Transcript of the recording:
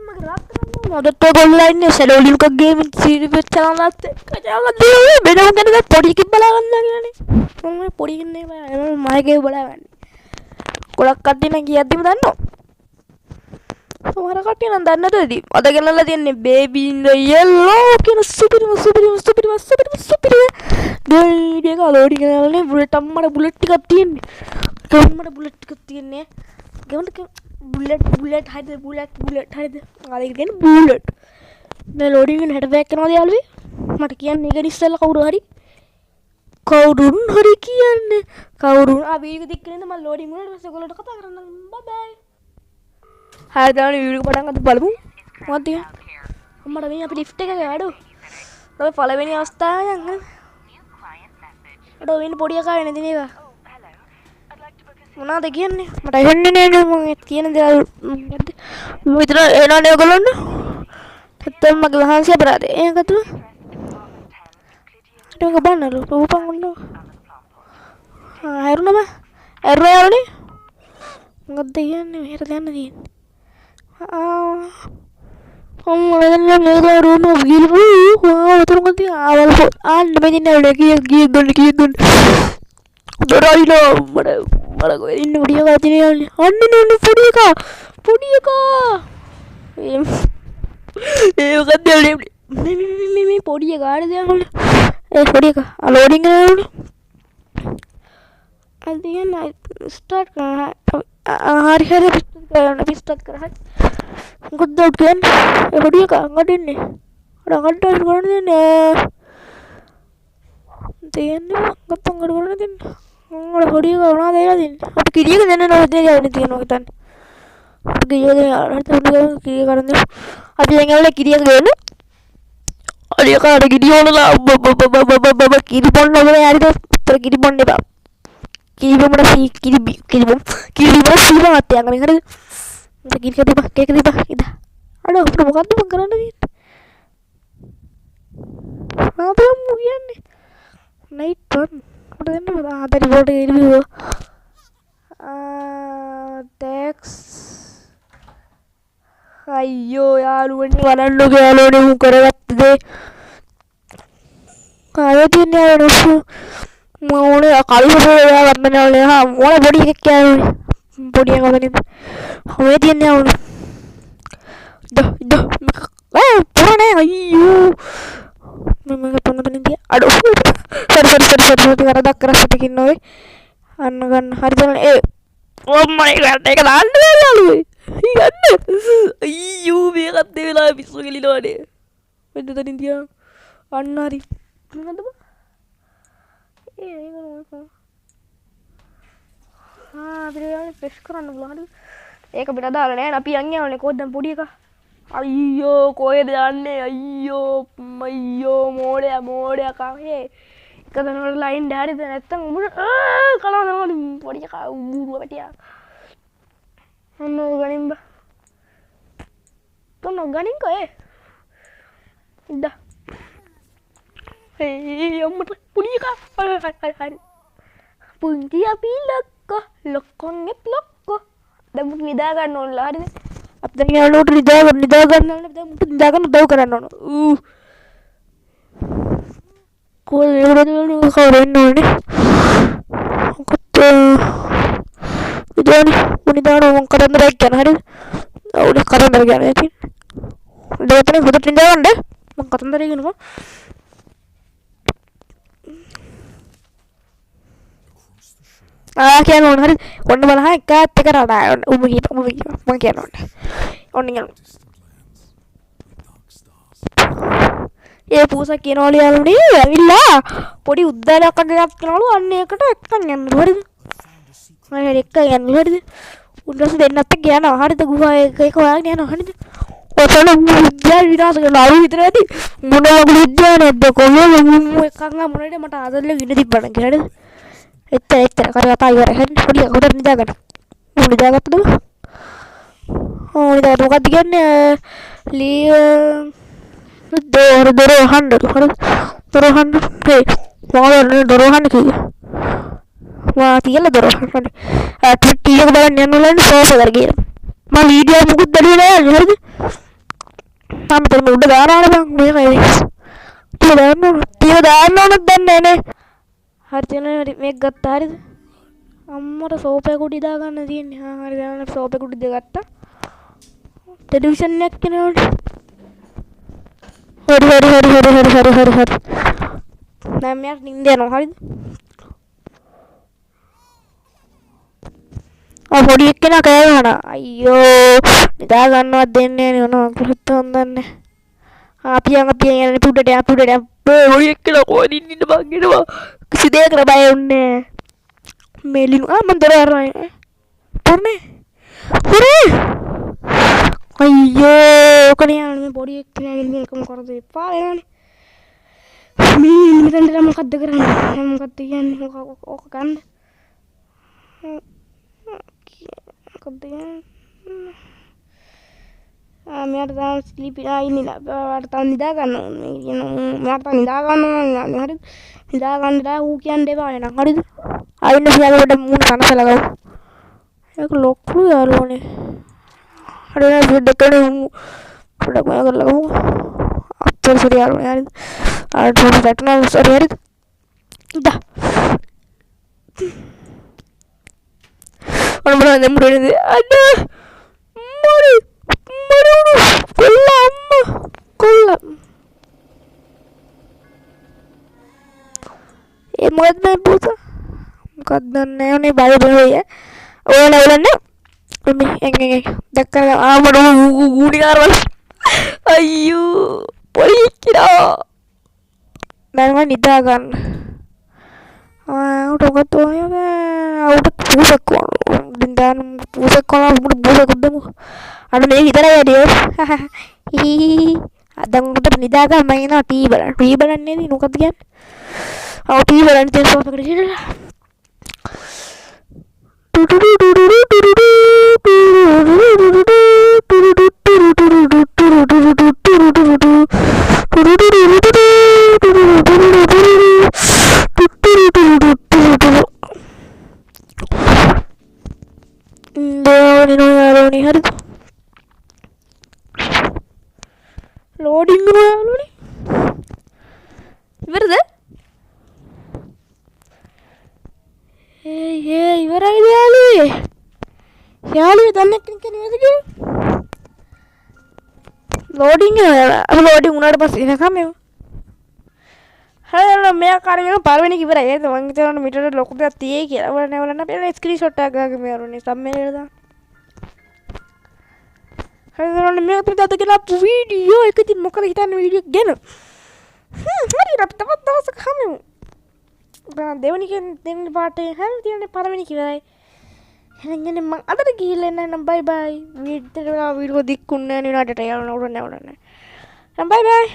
මගේ රාත්තරන් අදත් ඔයගොල්ලෝ ඉන්නේ සෙලෝලින් එකක් ගේම් සීරීස් චැනලත් එක්ක චැනලත් වෙනම කෙනෙක් පොඩි එකක් බලා ගන්නවා කියලානේ මම පොඩි කෙනෙක් නෑ මගේ බලා ගන්න ගොඩක් කට්ටිය නම් කියද්දිම දන්නවා සමහර කට්ටිය නම් දන්නේ නැතුවදී අද ගෙනල්ලා තියන්නේ බේබී ඉන් ද yellow කියන සුපිරිම ගේම් එක ලෝඩින් කරනවානේ බුලට් අම්මට බුලට් ටිකක් තියෙන්නේ අම්මට බුලට් ටිකක් තියෙන්නේ ගමන්ට බුලට් හරිද ආද ඒක කියන්නේ බුලට් මේ ලෝඩින් වෙන 60 පැක් කරනවාද යාළුවේ මට කියන්න ඒක ඉස්සෙල්ලා කවුරුන් හරි කියන්නේ කවුරුන් වීඩියෝ එක දික් කරනද මම ලෝඩින් වුණාට පස්සේ ඔයගොල්ලන්ට කතා කරන්න බයි බයි හරි දාන වීඩියෝ එක පටන් ගන්න බලමු මොකක්ද අම්මට මේ අපි ලිෆ්ට් එකක ආඩෝ ඔය පළවෙනි අවස්ථාවේ යන්න අඩෝ වෙන පොඩි එකා වෙන දින එක මොනවද කියන්නේ මට ඇහෙන්නේ නෑ මම කියන දේ විතර එනවනේ ඔයගොල්ලන්ට නැත්තම් මගේ වහන්සිය අපරාධේ ඒකද ඒක බලන්නලු රූපම් උන්නෝ හැරුණම ඇරුණානේ මොකද්ද කියන්නේ මෙහෙට යන්න තියෙන්නේ අම්මා මේ රූම ගිලපු උතර මොකද ආවල් ආන්න මෙදින කීයක් දුන්න දොරයිලෝ මට කොහෙද ඉන්න පොඩි එකා තියෙන්නේ අන්න පොඩි එකා ඒ මොකද්ද මේ පොඩි එකාට දෙන්න ඒ පොඩි එකා ලෝඩින් කරනවනේ අදියන ස්ටාර්ට් කරනවා හරි ස්ටාර්ට් කරා මොකද කියන්නේ ඒ පොඩි එකා අඟට ඉන්නේ අඟට කරන්න දෙන්නේ ගත්තම් අඟට කරන්න දෙන්නේ මම පොඩි එකා වුණා දෙලා දෙන්නේ අපි කිරියක දෙන්න නෝද දෙන්නේ තියෙනවා හිතන්න අපි කිරියක දෙන්න කිරිය කරන්න අපි දැන් යන්නේ කිරියක දෙන්න අර එකාට කිරිය ඕනලා කිරි බොන්න ඕනේ හරිද උත්තර කිරි බොන්න එපා කිරි බොන්න සීමාවත් යන්නේ හරිද මට කිරි දෙපා කේක දෙපා ඉද අඩෝ අපිට මොකද්ද මම කරන්න තියෙන්නේ ආපහු කියන්නේ නයිට් වන් මට දෙන්න ආදරි වලට ඉරිවිව ටැක්ස් අයියෝ යාළුවනේ වරන්නෝ යාළුවනේ මු කරගත්ත දේ කායතින් යාළුවෝ මොනේ කල්පේ ගන්න යාළුවනේ හා මොන පොඩි එකක් යාළුවනේ පොඩි එකක් වදින්න ඔය තියන්නේ යාළුවනේ පුරනේ අයියෝ මම ගන්න තිය අඩෝ සරි කරදක් කරසට කින්නෝයි අන්න ගන්න හරි බලන්න ඒ ඔම්මයි ගන්න එක දාන්න යාළුවෝ යන්න අයියෝ මේකත් ඒ වෙලාවේ පිස්සු ගලිනවනේ මෙන්න තනින් තියා අන්න හරි මොකද්ද බා ඒක නෝ අපිට ෆ්‍රෙෂ් කරන්න බලන්න ඒක පිට දාලා නෑ අපි යන්නේ යන්නේ කොහෙද දැන් පොඩි එකා අයියෝ කොහෙද යන්නේ අයියෝ මෝඩයා කහේ එක දනකට ලයින් ඩෑරිද නැත්තම් උඹට කලවනවා පොඩි එකා උඹුරුව පැටියා අන්න ගනින් බා තුන ගනින් කොේ ඉද්ද අම්මට පොඩි එකා හරි පුංචි අපි ලොක්කොන්ගෙත් ලොක්කෝ දැන් මුත් නිදා ගන්න ඕනලා හරිද අපි දැන් යාළුවෝට නිදා ගන්න ඕනේ දැන් මුත් නිදා ගන්න උදව් කරන්න ඕන කොල්ලේ කවරෙන්න ඕනේ ඉතින් මම කරන්දරයක් කියන හරිද ඔව් කරන්දර කියන්නේ ඉතින් දෙවතනේ හොදට නිදා ගන්න මම කරන්දරේ කියනවා කියන ඕන හරි ඔන්න බලහ එකත් එක රඩා උඹ මම කියන ඔන්න යනවා ඒ පූසා කියනවලු යාළුවනේ ඇවිල්ලා පොඩි උද්දානයක් කඩයක් කරනවලු අන්න ඒකට එක්කන් යන්න හරිද මම එක්ක යන්න හරිද උන්වහන්සේ දෙන්නත් එක්ක යනවා හරිද ගුහා එක හොයාගෙන යනවා හරිද ඔතන උද්දාන විනාශ කරලා ආවි විතර ඇති මොනවා උද්දානයක්ද කොහොමද මම එකක් මොනේද මට ආදල්ල විඳ තිබ්බන කියලා හරිද එච්චර කතා ඉවරයි හරිද පොඩි හොදට නිදා ගන්න මම නිදාගත්තද නිදාගත්ත මොකක්ද කියන්නේ දොර වහන්න හරිද දොර වහන්න හේ මොකද දොර වහන්න කිව්වේ වා තියලා දොර වහන්න ටීවී එක බලන්න යන්න ඕනේ සෝෆා එකට ගිහලා මම වීඩියෝ මුකුත් බැලුවේ නෑ හරිද මේ උඩ දානවනේ බං මේකයි. තියලා දාන්න ඕනද දන්නේ නැහැ. හරි තියෙනවා මේක ගත්තා හරිද? අම්මට සෝපේ කුඩි දා ගන්න තියෙන්නේ. හරි දැන් සෝපේ කුඩි දෙක ගත්තා. ටෙලිවිෂන් එකක් කෙනෙකුට. හරි. දැන් මෙයාට නිින්ද යනවා හරිද? පොඩි එක්කෙනා කෑ ගහනවා. අයියෝ නිදා ගන්නවත් දෙන්නේ නැහැ නේ මොනවා කරත් හොඳන්නේ. අපි යන්නේ පුඩට පොඩි එක්කෙනා කොහෙද ඉන්නේ බං එනවා. කිසි දෙයකට බය වුන්නේ නැහැ. මෙලිනු මන් දොර අරන්නේ. පොරනේ. අයියෝ කණියා මේ පොඩි එක්කෙනා ගෙලින් එකම කරද එපා වෙනවනේ. මෙතනට මොකද්ද කරන්නේ? මොකද්ද කියන්නේ? ඕක ගන්න. මොකද්ද කියන්නේ? මෙයාට තාම ස්ලීපි ඉන්නේ නැහැ. තාම නිදා ගන්න ඕනේ. මෙයාට තාම නිදා ගන්න ඕනේ. හරිද? නිදා ගන්නලා ඌ කියන්නේ එපා නේද? හරිද? ආයෙත් සියල්ලට මූණ කනසලා ගමු. ඒක ලොකු යාළුවනේ. හරිද? දෙකනේ පොඩක් මම කරලා ගමු. අප්පල් සරියාළුවනේ හරිද? ආයෙත් පොඩක් දැක්නා සරි හරිද? ඉදා. මොනවද මුරේද? අඩ මොරි කොල්ලා ඒ මොකද්ද පුත මොකක්ද නැන්නේ බය බය ඕනවලන්නේ මේ එංගෙ දැක්කම ආමඩ ගුණි කාරවල අයියෝ පොඩි කිරා මම නිදා ගන්න උටකට උට පුසක් දින්දාන පුසක් කොලා පුසක් දෙමු අන්න මේ විතරයි වැඩියෝ අද උන්ට නිදා ගන්න මම එනවා ටී බලන්නේ නේ මොකක්ද කියන්නේ ටී බලන්න තියෙන සෝෆා එකට ඉඳලා හරිද ලෝඩින් කරනවා ඉවරද ඉවරයිද යාළුවේ දන්නේ කෙනෙක් නේද කිව්වේ ලෝඩින් වුණාට පස්සේ එනකම් මේ හරියට මෙයා කාර්යයෙන් පළවෙනි ඉවරයි ඒක මං හිතනවා මීටර ලොකු දෙයක් තියෙයි කියලා වල නැවලන්න අපි ස්ක්‍රීන්ෂොට් එකක් ගාගෙන මේ අරුනේ සම්මේලනය දාන්න හරියට මේ අපිට අද කියලා වීඩියෝ එක ඉතින් මොකද හිතන්නේ වීඩියෝ ගැන හරි අපි තවත් දවසක හමු දෙවෙනි දෙවෙනි පාඩේ හැම තියෙන්නේ පළවෙනි ඉවරයි එහෙනම් මං අදට ගිහිල්ලා එන්න බයි බයි වීඩියෝ දික්කුන්නේ නේ නඩට යන්න ඕන නැවලන්න බයි බයි